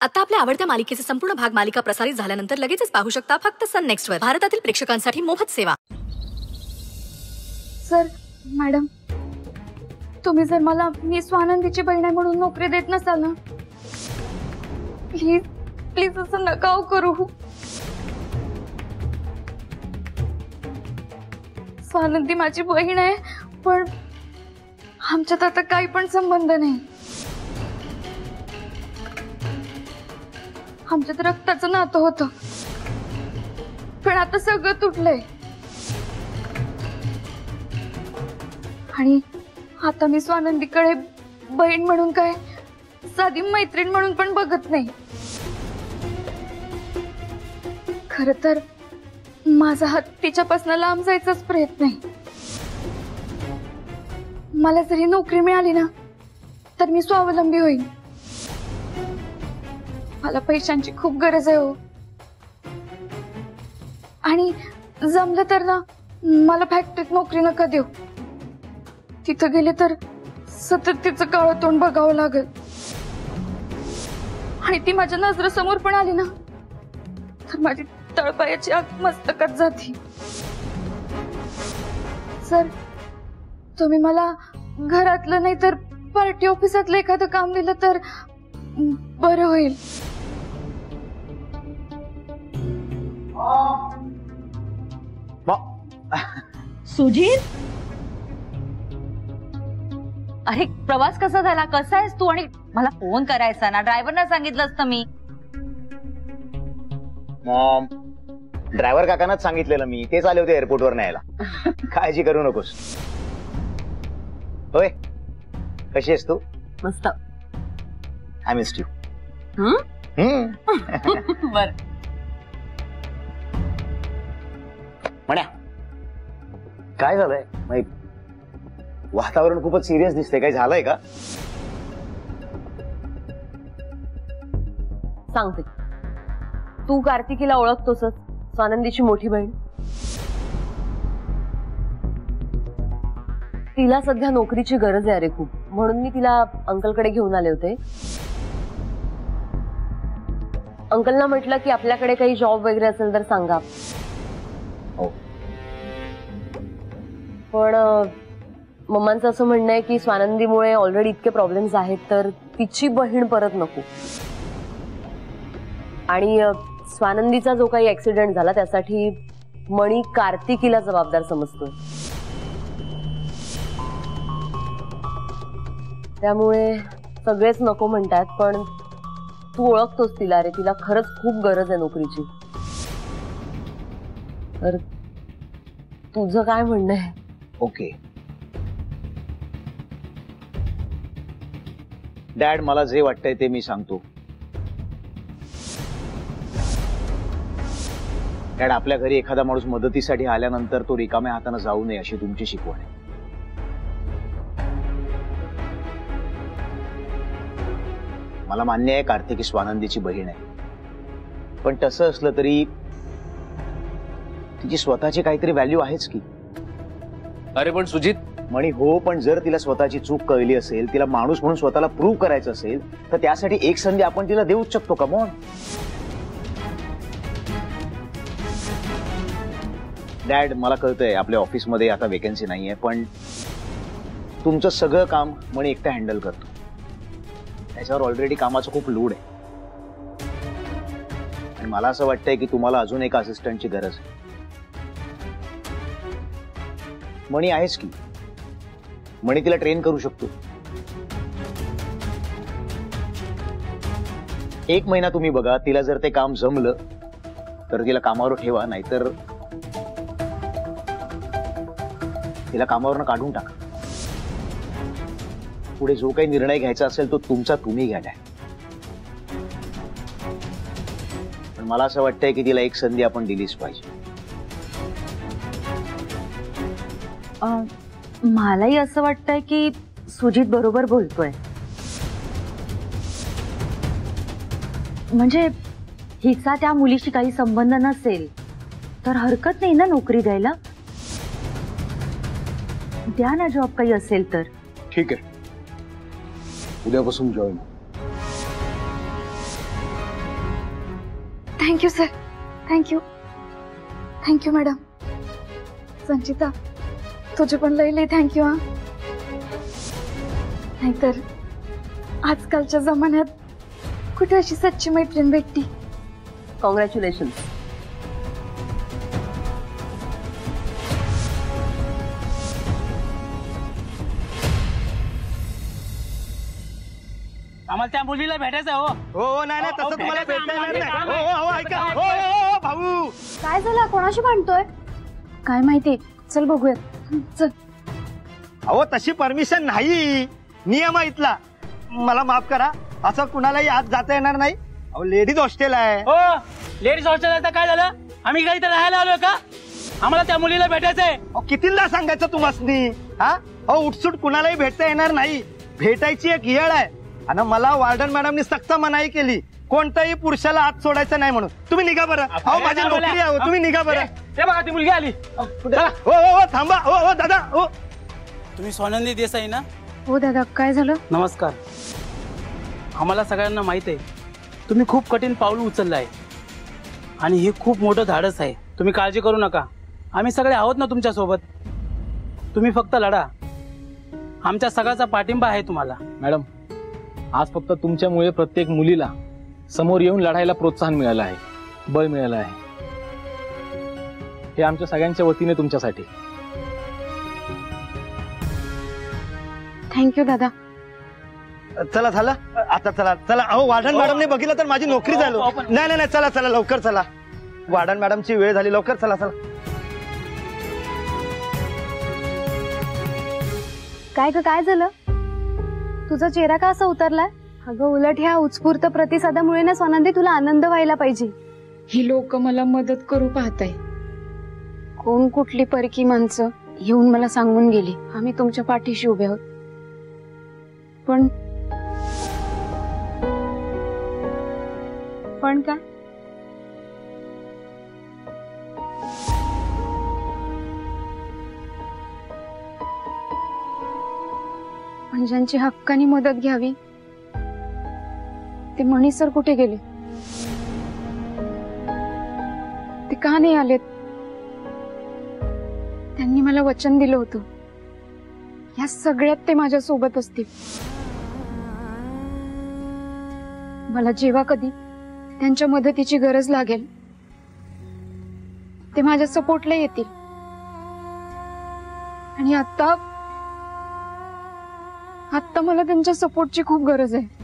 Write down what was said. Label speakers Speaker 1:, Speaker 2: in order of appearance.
Speaker 1: आता आपल्या आवडत्या मालिकेचे संपूर्ण भाग मालिका प्रसारित झाल्यानंतर लगेचच पाहू शकता फक्त सन नेक्स्ट वर. भारतातील प्रेक्षकांसाठी मोफत सेवा.
Speaker 2: सर मॅडम, तुम्ही जर मला मी स्वानंदीची बहीण आहे म्हणून नोकरी देत नसाल ना, प्लीज प्लीज असं नका करू. स्वानंदी माझी बहीण आहे, पण आमच्यात आता काही पण संबंध नाही. आमच्यात रक्ताचं नातं होतं, पण आता सगळं तुटलंय. आणि आता मी स्वानंदीकडे बहीण म्हणून काय, साधी मैत्रीण म्हणून पण बघत नाही. खर तर माझा हात तिच्यापासून लांब जायचाच प्रयत्न आहे. मला जरी नोकरी मिळाली ना, तर मी स्वावलंबी होईन. मला पैशांची खूप गरज आहे हो. आणि जमलं तर ना, मला फॅक्टरीत नोकरी नका देऊ. तिथं गेले तर सतत तिचं काळं तोंड बघावं लागल. आणि ती माझ्या नजरेसमोर पण आली ना, तर माझी तळपायाची आग मस्तकात जाती. सर, तुम्ही मला घरातलं नाही तर पार्टी ऑफिसातलं एखादं काम दिलं तर बरं होईल.
Speaker 3: सुजीत, अरे प्रवास कसा झाला? कसा आहेस तू? आणि मला फोन करायचा ना, ड्रायव्हरना सांगितलं असतं मी.
Speaker 4: मॉम, ड्रायव्हर काकांनाच सांगितलेलं मी, तेच आले होते एअरपोर्टवर न्यायला. काळजी करू नकोस. होय, कशी आहेस तू?
Speaker 3: मस्त.
Speaker 4: I missed you.
Speaker 3: बर
Speaker 4: म्हण्या, काय झालंय? वातावरण खूपच सिरियस दिसतंय. काय झालंय का?
Speaker 5: सांगते. तू कार्तिकीला ओळखतोसच, स्वानंदीची मोठी बहीण. तिला सध्या नोकरीची गरज आहे अरे खूप, म्हणून मी तिला अंकलकडे घेऊन आले होते. अंकलना म्हटलं की आपल्याकडे काही जॉब वगैरे असेल तर सांगा. पण मम्मांचं असं म्हणणं आहे की स्वानंदीमुळे ऑलरेडी इतके प्रॉब्लेम्स आहेत, तर तिची बहीण परत नको. आणि स्वानंदीचा जो काही ऍक्सिडेंट झाला त्यासाठी मणी कार्तिकीला जबाबदार समजतोय. त्यामुळे सगळेच नको म्हणतात. पण तू ओळखतोस तिला रे, तिला खरंच खूप गरज आहे नोकरीची. तर तुझं काय म्हणणं आहे?
Speaker 4: ओके डॅड, मला जे वाटतंय ते मी सांगतो. डॅड, आपल्या घरी एखादा माणूस मदतीसाठी आल्यानंतर तो रिकाम्या हाताने जाऊ नये अशी तुमची शिकवण आहे. मला मान्य आहे कार्तिकी स्वानंदीची बहीण आहे, पण तसं असलं तरी तिची स्वतःची काहीतरी व्हॅल्यू आहेच की.
Speaker 6: अरे पण सुजित,
Speaker 4: म्हणी हो, पण जर तिला स्वतःची चूक कळली असेल, तिला माणूस म्हणून स्वतःला प्रूव्ह करायचं असेल, तर त्यासाठी एक संधी आपण तिला देऊच शकतो का? मॉन डॅड, मला कळतंय आपल्या ऑफिसमध्ये आता वेकेन्सी नाहीये, पण तुमचं सगळं काम म्हणे एकटा हँडल करतो. त्याच्यावर ऑलरेडी कामाचा खूप लोड आहे. आणि मला असं वाटतंय की तुम्हाला अजून एक असिस्टंटची गरज आहे. मणी आहेच की, मणी तिला ट्रेन करू शकतो. 1 महिना तुम्ही बघा, तिला जर ते काम जमलं तर तिला कामावर ठेवा, नाहीतर तिला कामावरनं काढून टाका. पुढे जो काही निर्णय घ्यायचा असेल तो तुमचा तुम्ही घ्या. पण मला असं वाटतंय की तिला एक संधी आपण दिलीच पाहिजे.
Speaker 5: मलाही असं वाटतंय की सुजित बरोबर बोलतोय. म्हणजे हिचा त्या मुलीशी काही संबंध नसेल तर हरकत नाही ना नोकरी द्यायला. द्या ना जॉब काही असेल तर.
Speaker 4: ठीक आहे, उद्यापासून join.
Speaker 2: Thank you sir, thank you thank you madam. Sanchita तुझे पण लई थँक्यू हा. नाहीतर आजकालच्या जमान्यात कुठे अशी सच्ची मैत्रीण भेटती.
Speaker 5: कॉंग्रॅच्युलेशन.
Speaker 7: आम्हाला त्या मुलीला भेटायचं हो.
Speaker 8: हो नाही नाही तसं तुम्हाला भेटता येणार नाही. हो ऐका हो भाऊ.
Speaker 2: काय झालं, कोणाशी भांडतोय काय माहिती. चल बघूयात. चल.
Speaker 8: अहो तशी परमिशन नाही, नियम आहे इथला. मला माफ करा, असं कुणालाही आत जाता येणार नाही. अहो लेडीज हॉस्टेल आहे.
Speaker 7: हो लेडीज हॉस्टेल काय झालं, आम्ही काही इथे राहायला आलोय का? आम्हाला त्या मुलीला भेटायचंय.
Speaker 8: अहो कितीला सांगायचं तुम्हासनी हा. अहो उठसूट कुणालाही भेटता येणार नाही. भेटायची एक येळ आहे. आणि मला वार्डन मॅडमनी सक्त मनाई केली, कोणत्याही पुरुषाला आत सोडायचं नाही म्हणून. तुम्ही निघा बरं. अहो माझी नोकरी आहे. तुम्ही निघा बरं.
Speaker 7: ते बघा ती मुलगी आली.
Speaker 8: हो थांबा. हो दादा. हो
Speaker 7: तुम्ही स्वानंदी देसाई ना?
Speaker 2: हो दादा, काय झालं?
Speaker 7: नमस्कार. आम्हाला सगळ्यांना माहित आहे तुम्ही खूप कठीण पाऊल उचललं आहे आणि हे खूप मोठं धाडस आहे. तुम्ही काळजी करू नका, आम्ही सगळे आहोत ना तुमच्या सोबत. तुम्ही फक्त लढा, आमच्या सगळ्याचा पाठिंबा आहे तुम्हाला.
Speaker 6: मॅडम, आज फक्त तुमच्यामुळे प्रत्येक मुलीला समोर येऊन लढायला प्रोत्साहन मिळालं आहे, बळ मिळालं आहे. हे आमच्या सगळ्यांच्या वतीने तुमच्यासाठी.
Speaker 2: थँक्यू दादा.
Speaker 8: चला झालं आता. चला चला. अहो वार्डन मॅडमने बघितलं तर माझी नोकरी झालो. नाही चला चला लवकर चला. वार्डन मॅडमची वेळ झाली, लवकर चला.
Speaker 2: काय झालं? तुझा चेहरा का असा उतरलाय? अगं उलट ह्या उत्स्फूर्त प्रतिसादामुळे ना स्वानंदी तुला आनंद व्हायला पाहिजे. ही लोक मला मदत करू पाहताय. कोण कुठली परकी माणसं येऊन मला सांगून गेली आम्ही तुमच्या पाठीशी उभे आहोत. पण काय? पण ज्यांची हक्कानी मदत घ्यावी ते मणी सर कुठे गेले? ते का नाही आलेत? त्यांनी मला वचन दिलं होतं या सगळ्यात ते माझ्या सोबत असतील. मला जेव्हा कधी त्यांच्या मदतीची गरज लागेल ते माझ्या सपोर्टला येतील. आणि आता मला त्यांच्या सपोर्टची खूप गरज आहे.